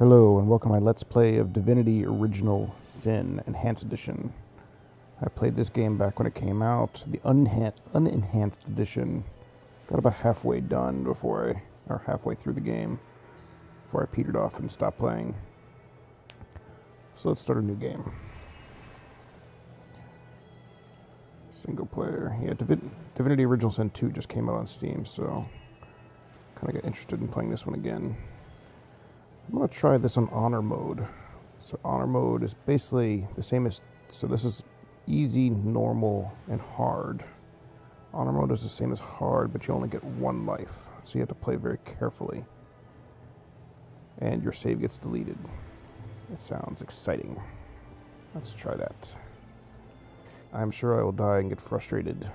Hello and welcome to my Let's Play of Divinity Original Sin Enhanced Edition. I played this game back when it came out, the unenhanced edition. Got about halfway done or halfway through the game, before I petered off and stopped playing. So let's start a new game. Single player. Yeah, Divinity Original Sin 2 just came out on Steam, so kind of got interested in playing this one again. I'm going to try this on honor mode. So honor mode is basically the same as, so this is easy, normal, and hard. Honor mode is the same as hard, but you only get one life. So you have to play very carefully. And your save gets deleted. It sounds exciting. Let's try that. I'm sure I will die and get frustrated.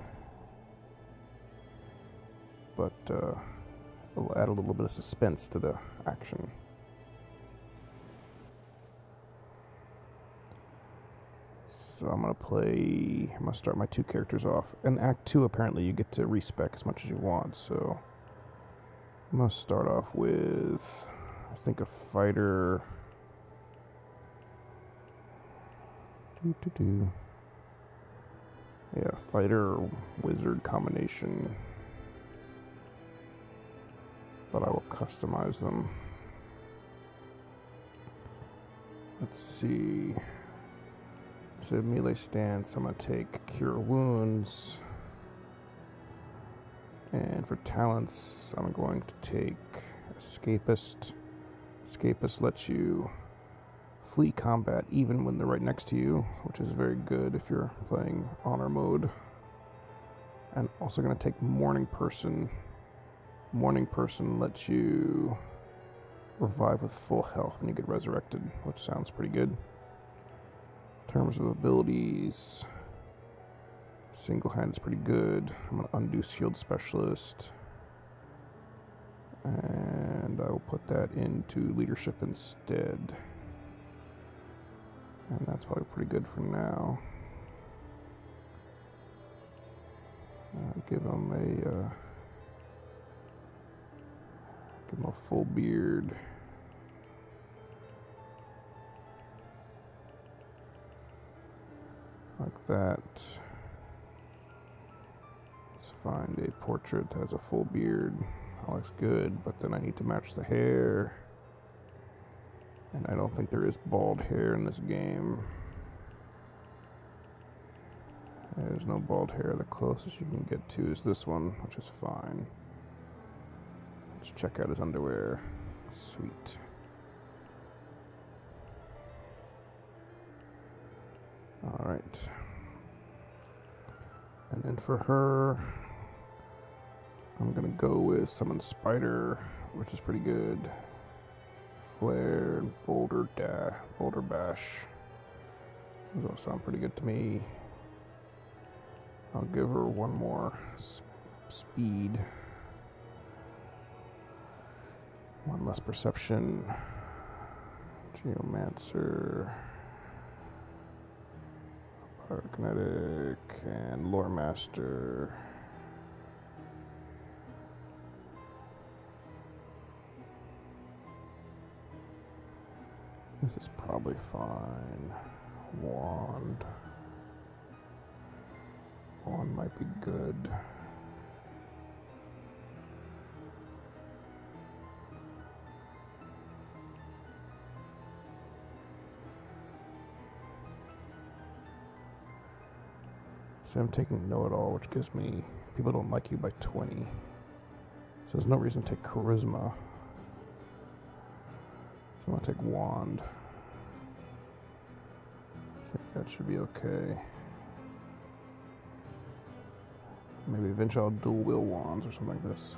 But it'll add a little bit of suspense to the action. So I'm going to start my two characters off. In Act 2, apparently, you get to respec as much as you want, so I'm going to start off with, I think, a fighter. Yeah, fighter-wizard combination. But I will customize them. Let's see. So melee stance, I'm going to take Cure Wounds. And for talents, I'm going to take Escapist. Escapist lets you flee combat even when they're right next to you, which is very good if you're playing honor mode. And also going to take Morning Person. Morning Person lets you revive with full health when you get resurrected, which sounds pretty good. In terms of abilities, single hand is pretty good. I'm going to undo shield specialist, and I will put that into leadership instead, and that's probably pretty good for now. Give him a full beard. Like that. Let's find a portrait that has a full beard. That looks good, but then I need to match the hair. And I don't think there is bald hair in this game. There's no bald hair. The closest you can get to is this one, which is fine. Let's check out his underwear. Sweet. Alright. And then for her, I'm going to go with Summon Spider, which is pretty good. Flare and Boulder Bash. Those all sound pretty good to me. I'll give her one more speed. One less perception. Geomancer. Pyrokinetic and Lore Master. This is probably fine. Wand. Wand might be good. So I'm taking Know-It-All, which gives me people don't like you by 20. So there's no reason to take Charisma. So I'm going to take Wand. I think that should be okay. Maybe eventually I'll dual wield wands or something like this.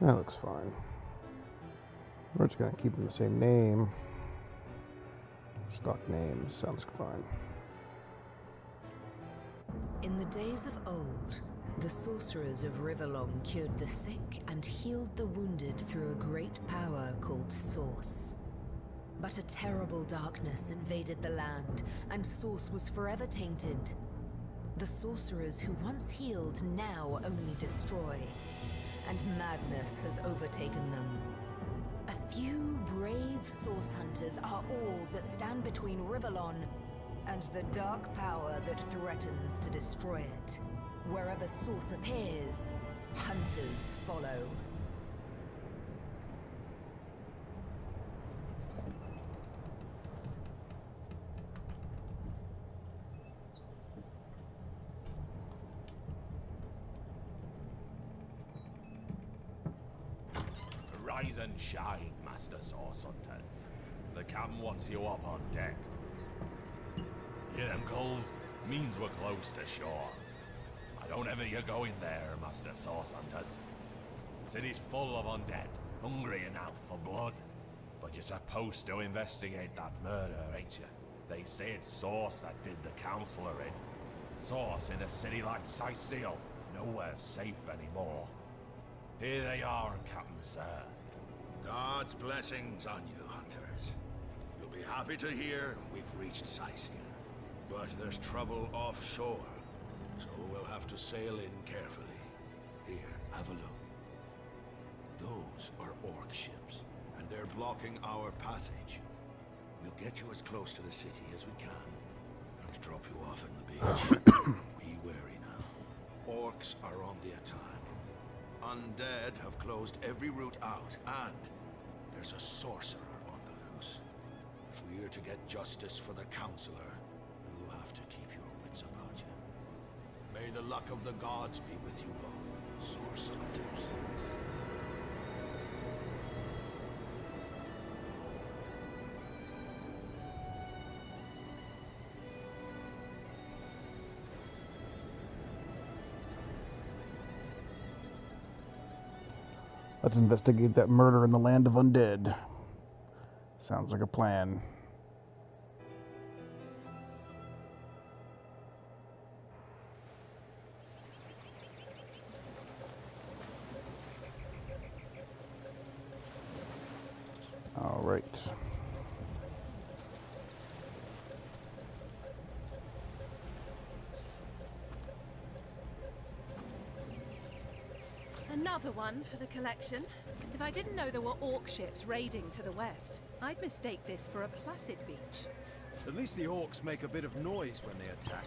That looks fine. We're just going to keep them the same name. Stock name sounds fine. In the days of old, the sorcerers of Riverlong cured the sick and healed the wounded through a great power called Source. But a terrible darkness invaded the land, and Source was forever tainted. The sorcerers who once healed now only destroy, and madness has overtaken them. A few brave Source hunters are all that stand between Rivellon and the dark power that threatens to destroy it. Wherever Source appears, hunters follow. Rise and shine, Master Source Hunters. The captain wants you up on deck. Hear them gulls? Means we're close to shore. I don't ever you go in there, Master Source Hunters. City's full of undead, hungry and out for blood. But you're supposed to investigate that murder, ain't you? They say it's Source that did the Counselor in. Source in a city like Cyseal, nowhere safe anymore. Here they are, Captain Sir. God's blessings on you, hunters. You'll be happy to hear we've reached Cyseal. But there's trouble offshore, so we'll have to sail in carefully. Here, have a look. Those are orc ships, and they're blocking our passage. We'll get you as close to the city as we can, and drop you off in the beach. Be wary now. Orcs are on the attack. Undead have closed every route out, and there's a sorcerer on the loose. If we're to get justice for the Counselor, you'll have to keep your wits about you. May the luck of the gods be with you both, Source Hunters. Let's investigate that murder in the land of undead. Sounds like a plan. All right. Another one for the collection. If I didn't know there were orc ships raiding to the west, I'd mistake this for a placid beach. At least the orcs make a bit of noise when they attack.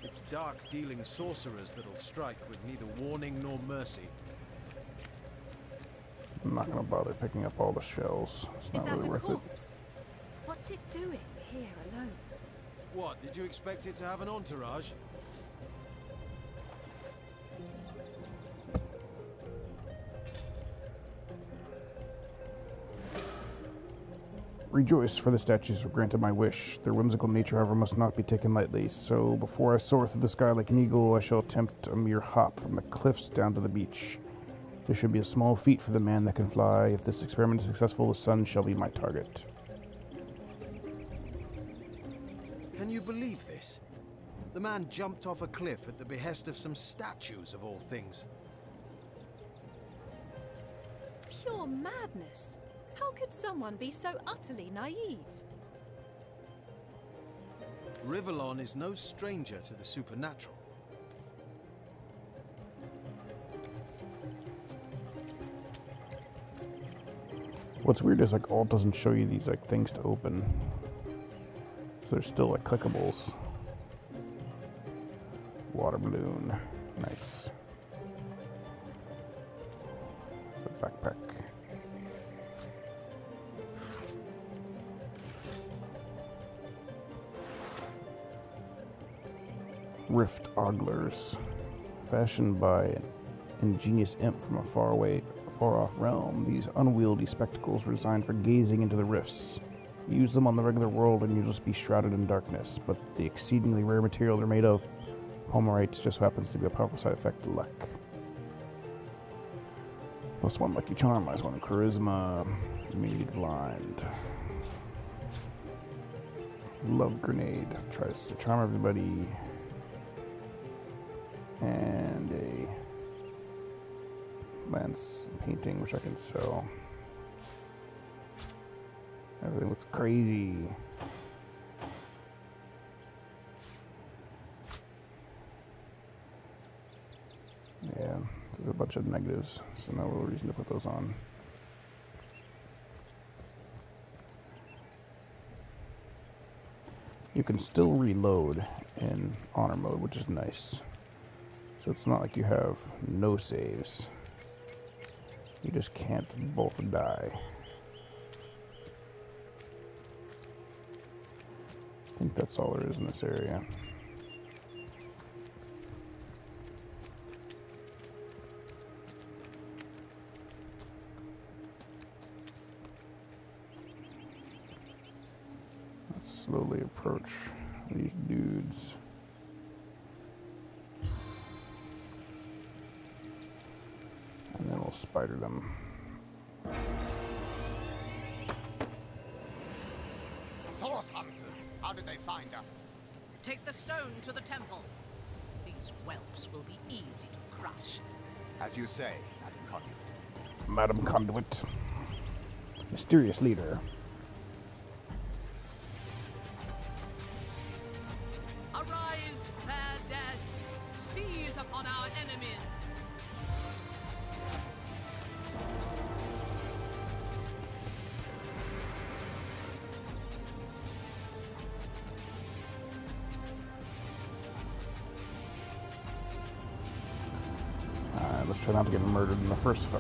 It's dark-dealing sorcerers that'll strike with neither warning nor mercy. I'm not gonna bother picking up all the shells. It's Is not that really a worth it. corpse? What's it doing here alone? What, did you expect it to have an entourage? Rejoice, for the statues have granted my wish. Their whimsical nature, however, must not be taken lightly. So, before I soar through the sky like an eagle, I shall attempt a mere hop from the cliffs down to the beach. This should be a small feat for the man that can fly. If this experiment is successful, the sun shall be my target. Can you believe this? The man jumped off a cliff at the behest of some statues, of all things. Pure madness. How could someone be so utterly naive? Rivellon is no stranger to the supernatural. What's weird is like alt doesn't show you these like things to open. So they're still like clickables. Water balloon. Nice. It's a backpack. Rift oglers, fashioned by an ingenious imp from a far-off realm. These unwieldy spectacles were designed for gazing into the rifts. Use them on the regular world and you'll just be shrouded in darkness, but the exceedingly rare material they're made of, Pomerite, just so happens to be a powerful side effect to luck. Plus one lucky charm, minus one charisma, immunity to blind. Love grenade, tries to charm everybody. And a lance painting, which I can sell. I Everything looks crazy. Yeah, there's a bunch of negatives, so no real reason to put those on. You can still reload in honor mode, which is nice. So it's not like you have no saves. You just can't both die. I think that's all there is in this area. Let's slowly approach these dudes. And then we'll spider them. Source hunters! How did they find us? Take the stone to the temple. These whelps will be easy to crush. As you say, Madam Conduit. Madam Conduit. Mysterious leader. Arise, fair dead. Seize upon our enemies. Alright, let's try not to get murdered in the first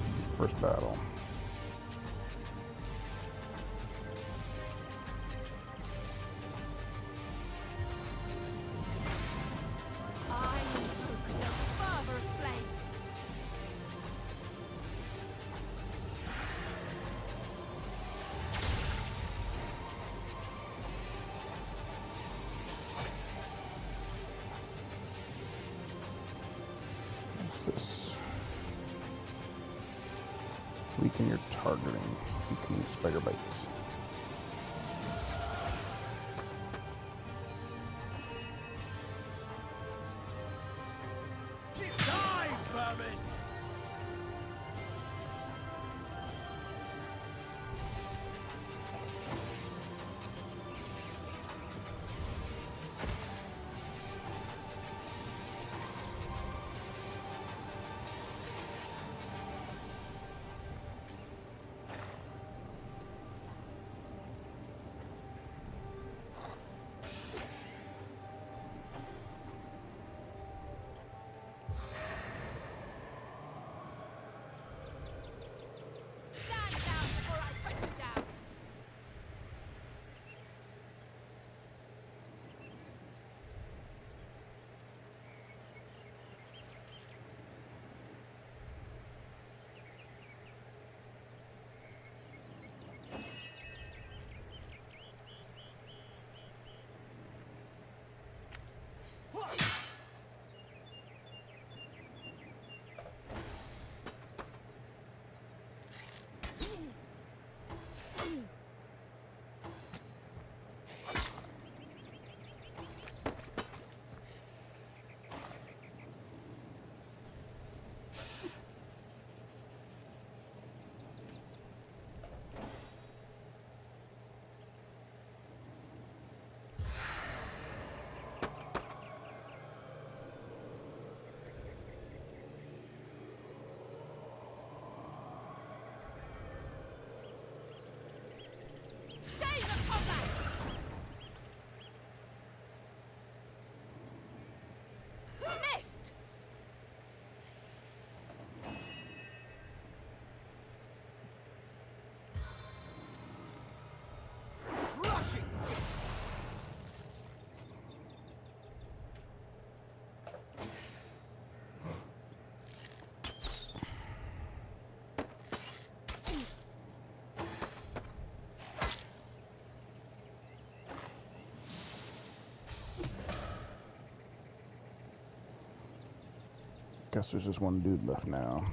battle. I invoke the fervor of flame. What's this? Weaken your targeting. Weakening spider bites. Die, vermin! Stand down before I put you down. Stay in combat! Missed! Crushing fist! Guess there's just one dude left now.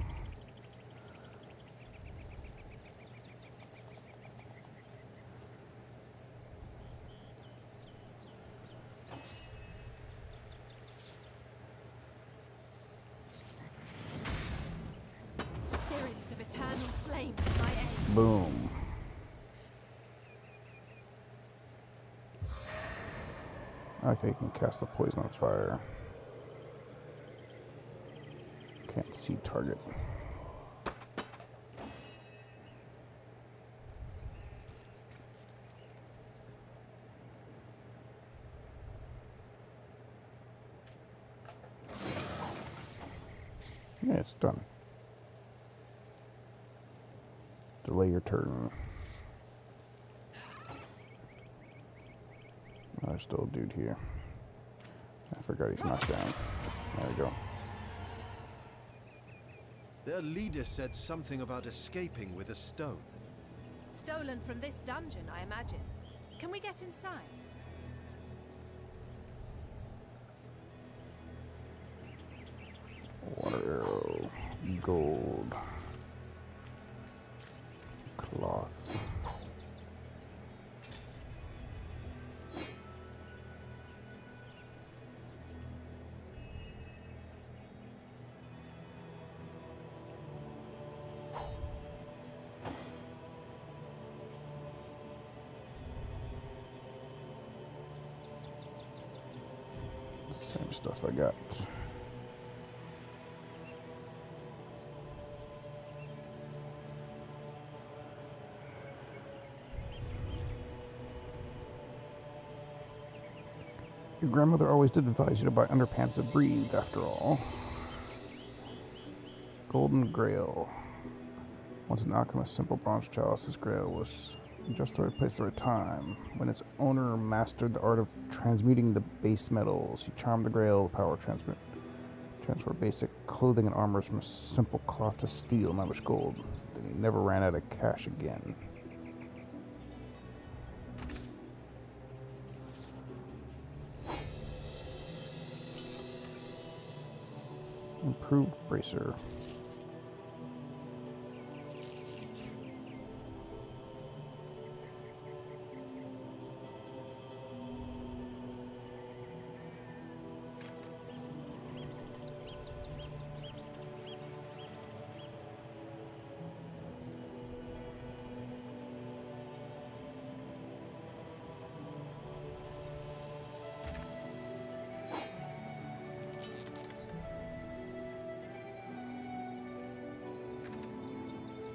Spirits of eternal flame, my aim. Boom. Okay, you can cast the poison on fire. Can't see target. Yeah, it's done. Delay your turn. Oh, there's still a dude here. I forgot he's knocked down. There we go. Their leader said something about escaping with a stone. Stolen from this dungeon, I imagine. Can we get inside? Water arrow. Gold. Cloth. Same stuff I got. Your grandmother always did advise you to buy underpants that breathe, after all. Golden Grail. Once an alchemist's simple bronze chalice, this grail was in just the right place at the right time. When its owner mastered the art of transmuting the base metals, he charmed the grail with power transfer basic clothing and armor from a simple cloth to steel, not much gold. Then he never ran out of cash again. Improved bracer.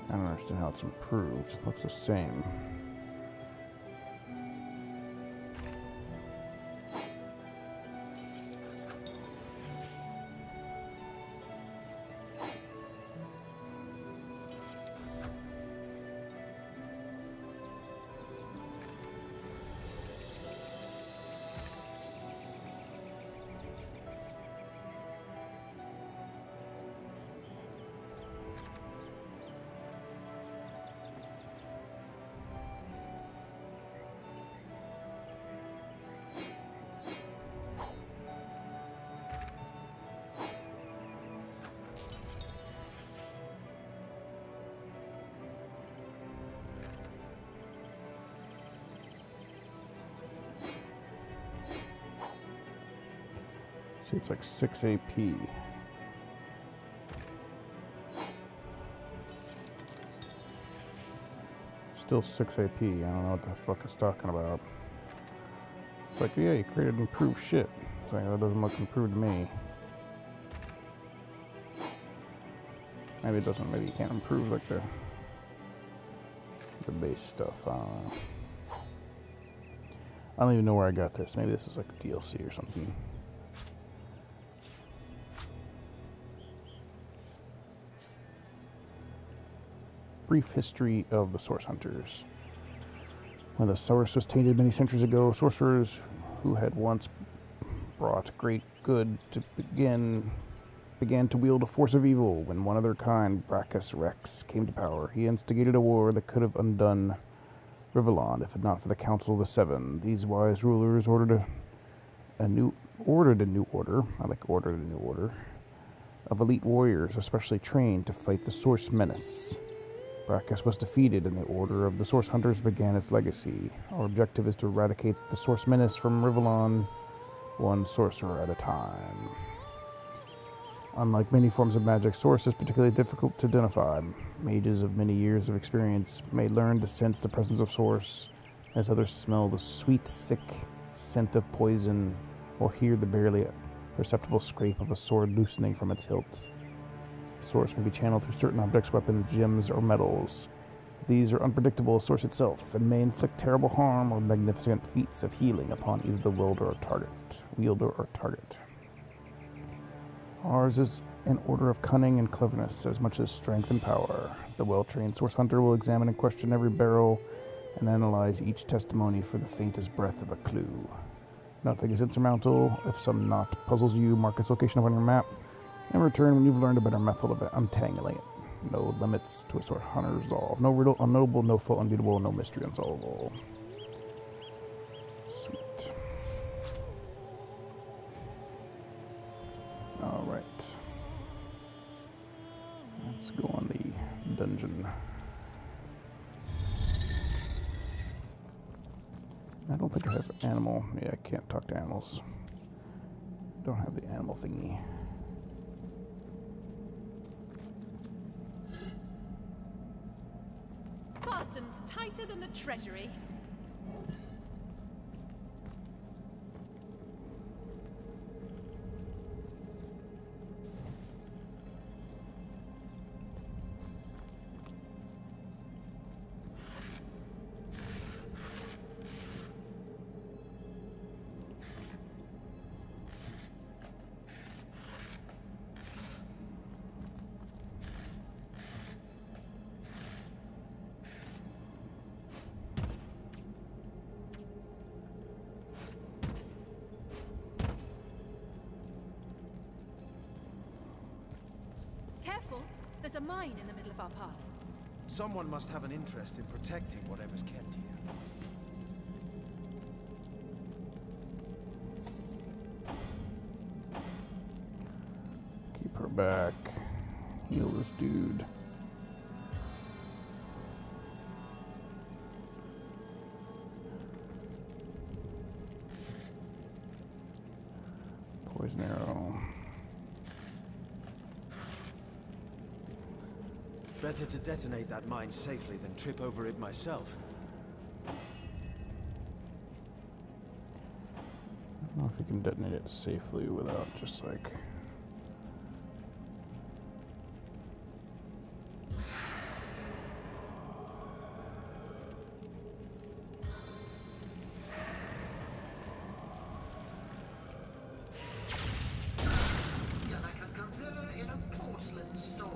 I don't understand how it's improved. It looks the same. See, it's like 6 AP. Still 6 AP. I don't know what the fuck it's talking about. It's like, yeah, you created improved shit. It's like, that doesn't look improved to me. Maybe it doesn't. Maybe you can't improve like the base stuff. I don't know. I don't even know where I got this. Maybe this is like a DLC or something. Brief history of the Source Hunters. When the source was tainted many centuries ago, sorcerers who had once brought great good to began to wield a force of evil. When one of their kind, Brachus Rex, came to power, he instigated a war that could have undone Rivellon if not for the Council of the Seven. These wise rulers ordered a new order of elite warriors, especially trained to fight the Source Menace. Brachus was defeated, and the Order of the Source Hunters began its legacy. Our objective is to eradicate the Source Menace from Rivellon, one sorcerer at a time. Unlike many forms of magic, Source is particularly difficult to identify. Mages of many years of experience may learn to sense the presence of Source, as others smell the sweet, sick scent of poison, or hear the barely perceptible scrape of a sword loosening from its hilt. Source may be channeled through certain objects, weapons, gems, or metals. These are unpredictable as Source itself, and may inflict terrible harm or magnificent feats of healing upon either the wielder or target. Ours is an order of cunning and cleverness as much as strength and power. The well-trained Source Hunter will examine and question every barrel and analyze each testimony for the faintest breath of a clue. Nothing is insurmountable. If some knot puzzles you, mark its location upon your map, and return when you've learned a better method of untangling it. No limits to a Source Hunter's resolve. No riddle unknowable, no foe unbeatable, no mystery unsolvable. Sweet. Alright. Let's go on the dungeon. I don't think I have animal. Yeah, I can't talk to animals. Don't have the animal thingy. Fastened tighter than the treasury. Careful, there's a mine in the middle of our path. Someone must have an interest in protecting whatever's kept here. Keep her back. Heal this dude. Poison arrow. Better to detonate that mine safely than trip over it myself. I don't know if you can detonate it safely without just like... You're like a gorilla in a porcelain store.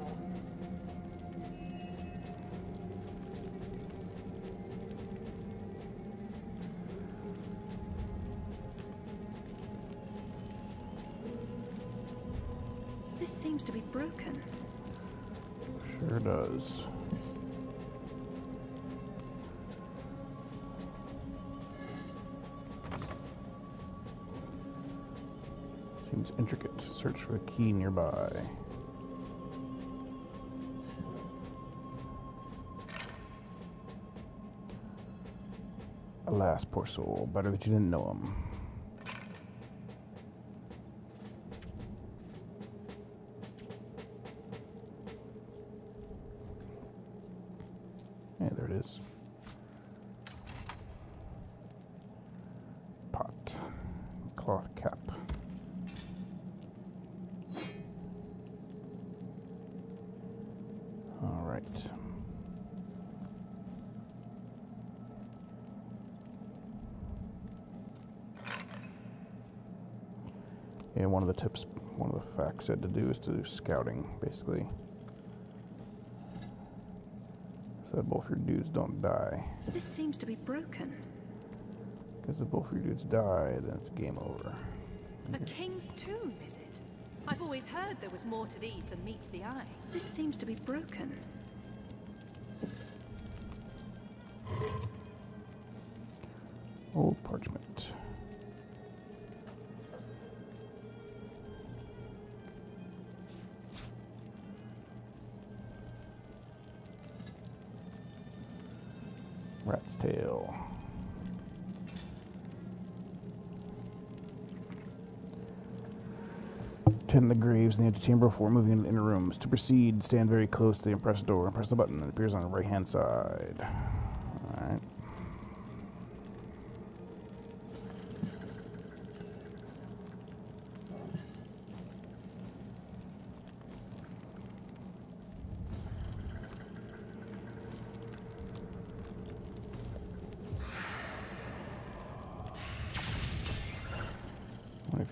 This seems to be broken. Sure does. Seems intricate. Search for the key nearby. Alas, poor soul. Better that you didn't know him. Yeah, there it is. Pot. Cloth cap. All right. Yeah, one of the tips, one of the facts said to do is to do scouting, basically. So that both your dudes don't die. This seems to be broken. Because if both your dudes die, then it's game over. A king's tomb, is it? I've always heard there was more to these than meets the eye. This seems to be broken. Old parchment. Rat's tail. Tend the graves in the antechamber before moving into the inner rooms. To proceed, stand very close to the impressed door and press the button that appears on the right-hand side. Alright.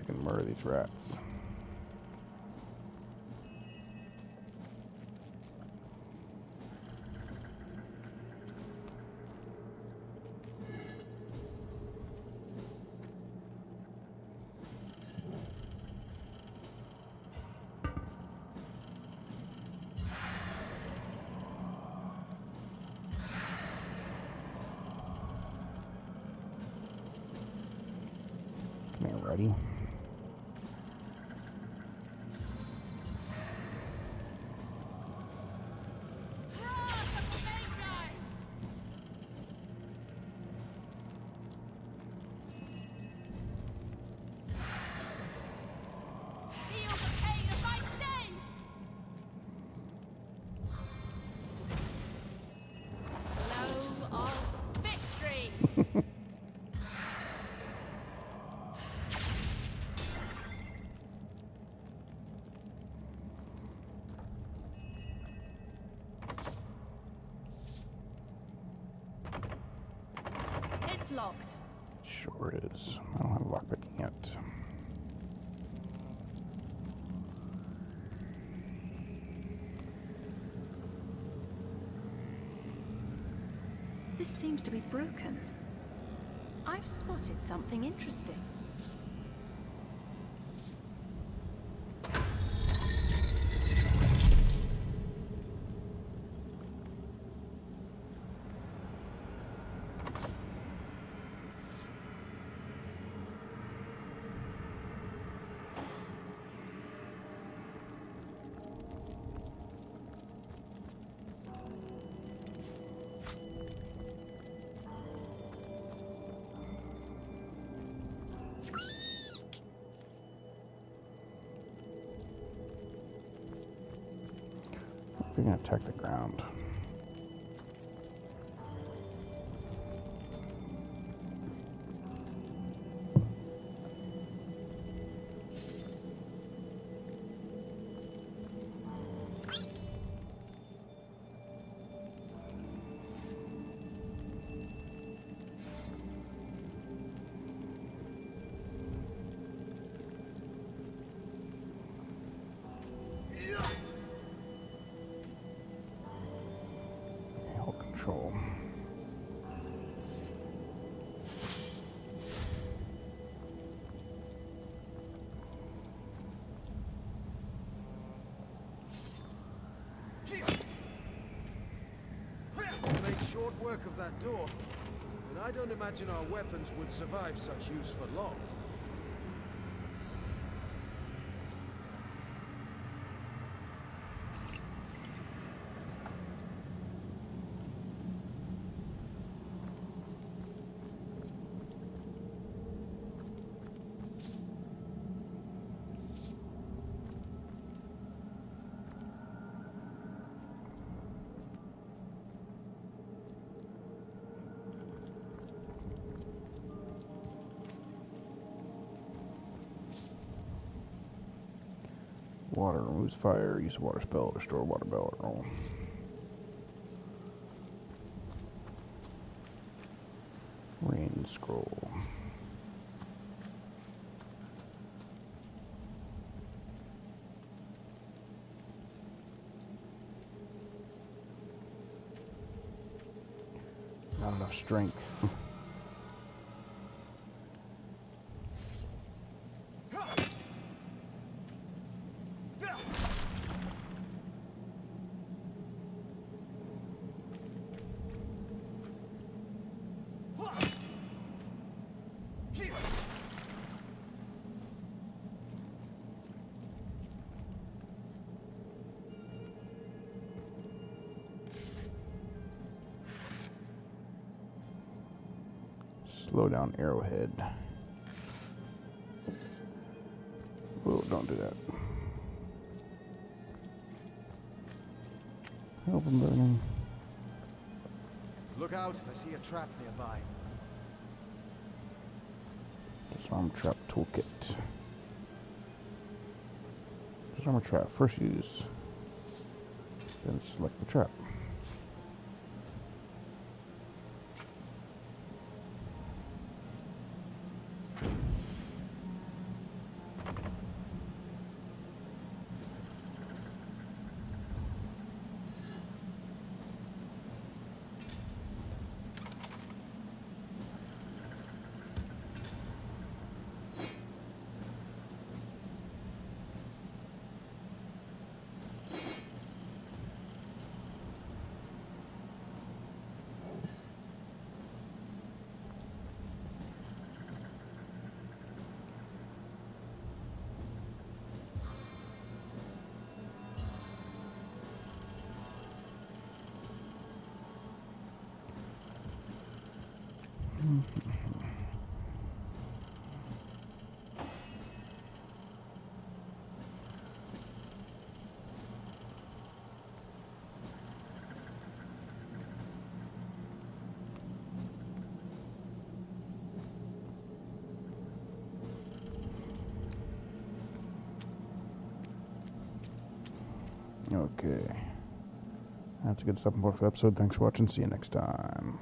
if you can murder these rats. Come here, ready? It's locked. Sure is. I don't have lockpicking yet. This seems to be broken. I've spotted something interesting. We're gonna attack the ground. Hold control. We made short work of that door, but I don't imagine our weapons would survive such use for long. Water removes fire. Use a water spell to restore water bell at roll. Rain scroll. Not enough strength. Slow down arrowhead. Whoa, don't do that. Help him, burning. Look out, I see a trap nearby. Disarm trap toolkit. Disarm a trap. First use. Then select the trap. Okay. That's a good stopping point for the episode. Thanks for watching. See you next time.